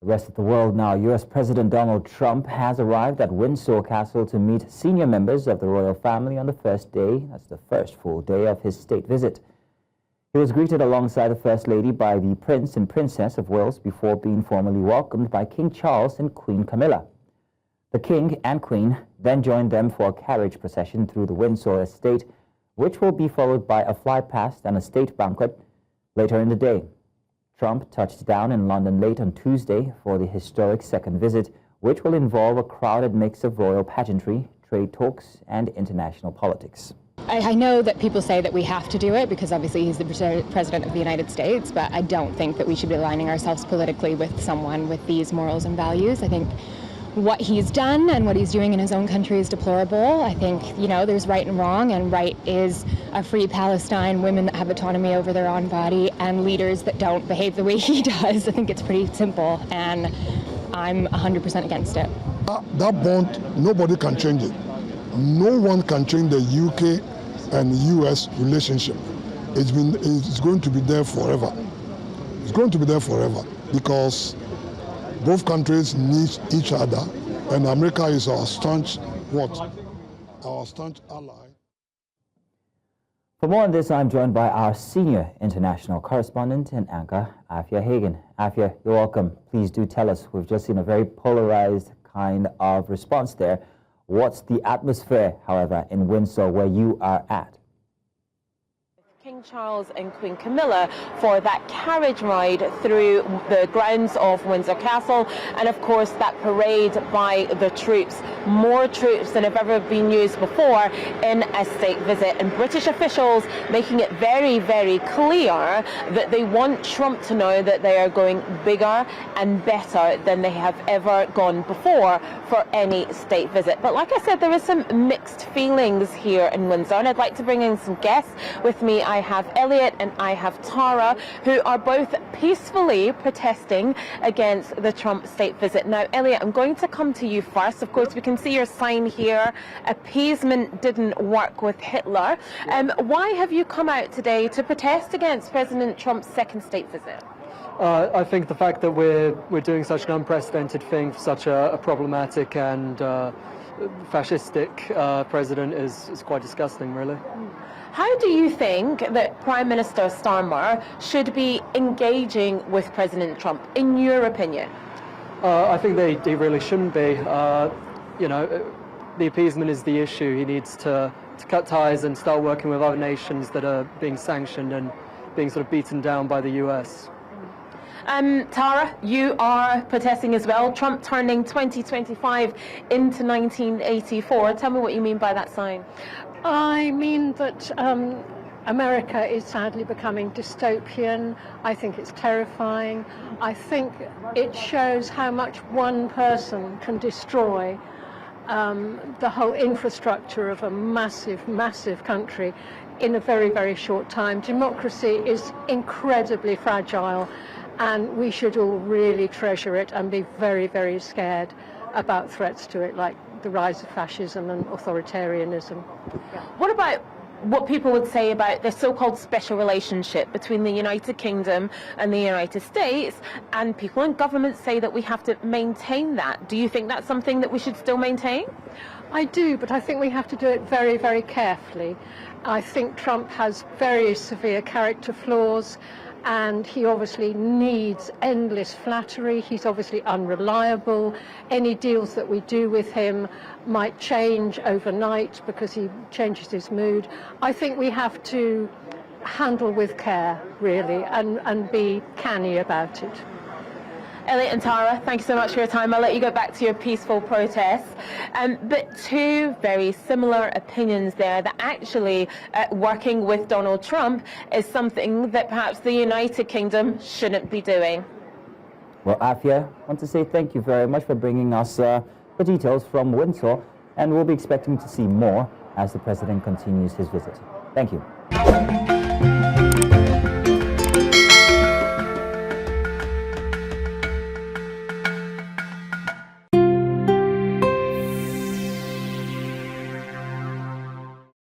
The rest of the world now. U.S. President Donald Trump has arrived at Windsor Castle to meet senior members of the royal family on the first day. That's the first full day of his state visit. He was greeted alongside the First Lady by the Prince and Princess of Wales before being formally welcomed by King Charles and Queen Camilla. The King and Queen then joined them for a carriage procession through the Windsor estate, which will be followed by a fly-past and a state banquet later in the day. Trump touched down in London late on Tuesday for the historic second visit, which will involve a crowded mix of royal pageantry, trade talks, and international politics. I know that people say that we have to do it because obviously he's the President of the United States, but I don't think that we should be aligning ourselves politically with someone with these morals and values. I think what he's done and what he's doing in his own country is deplorable. I think, there's right and wrong, and right is a free Palestine, women that have autonomy over their own body, and leaders that don't behave the way he does. I think it's pretty simple, and I'm 100% against it. That bond, nobody can change it. No one can change the UK and US relationship. It's going to be there forever. It's going to be there forever because both countries need each other, and America is our staunch ally. For more on this, I'm joined by our senior international correspondent and anchor, Afua Hagan. Afua, you're welcome. Please do tell us. We've just seen a very polarized kind of response there. What's the atmosphere, however, in Windsor where you are at? King Charles and Queen Camilla for that carriage ride through the grounds of Windsor Castle, and of course that parade by the troops, more troops than have ever been used before in a state visit, and British officials making it very, very clear that they want Trump to know that they are going bigger and better than they have ever gone before for any state visit. But like I said, there is some mixed feelings here in Windsor, and I'd like to bring in some guests with me. I have Elliot and I have Tara, who are both peacefully protesting against the Trump state visit. Now, Elliot, I'm going to come to you first. Of course, we can see your sign here. Appeasement didn't work with Hitler. Why have you come out today to protest against President Trump's second state visit? I think the fact that we're doing such an unprecedented thing for such a problematic and fascistic president is quite disgusting, really. How do you think that Prime Minister Starmer should be engaging with President Trump, in your opinion? I think they really shouldn't be. The appeasement is the issue. He needs to cut ties and start working with other nations that are being sanctioned and being sort of beaten down by the US. Tara, you are protesting as well. Trump turning 2025 into 1984. Tell me what you mean by that sign. I mean that America is sadly becoming dystopian. I think it's terrifying. I think it shows how much one person can destroy the whole infrastructure of a massive, massive country in a very, very short time. Democracy is incredibly fragile, and we should all really treasure it and be very, very scared about threats to it, like the rise of fascism and authoritarianism. Yeah. What about what people would say about the so-called special relationship between the United Kingdom and the United States, and people in government say that we have to maintain that? Do you think that's something that we should still maintain? I do, but I think we have to do it very, very carefully. I think Trump has very severe character flaws, and he obviously needs endless flattery. He's obviously unreliable. Any deals that we do with him might change overnight because he changes his mood. I think we have to handle with care, really, and be canny about it. Elliot and Tara, thank you so much for your time. I'll let you go back to your peaceful protests. But two very similar opinions there, that actually working with Donald Trump is something that perhaps the United Kingdom shouldn't be doing. Well, Afua, I want to say thank you very much for bringing us the details from Windsor, and we'll be expecting to see more as the President continues his visit. Thank you.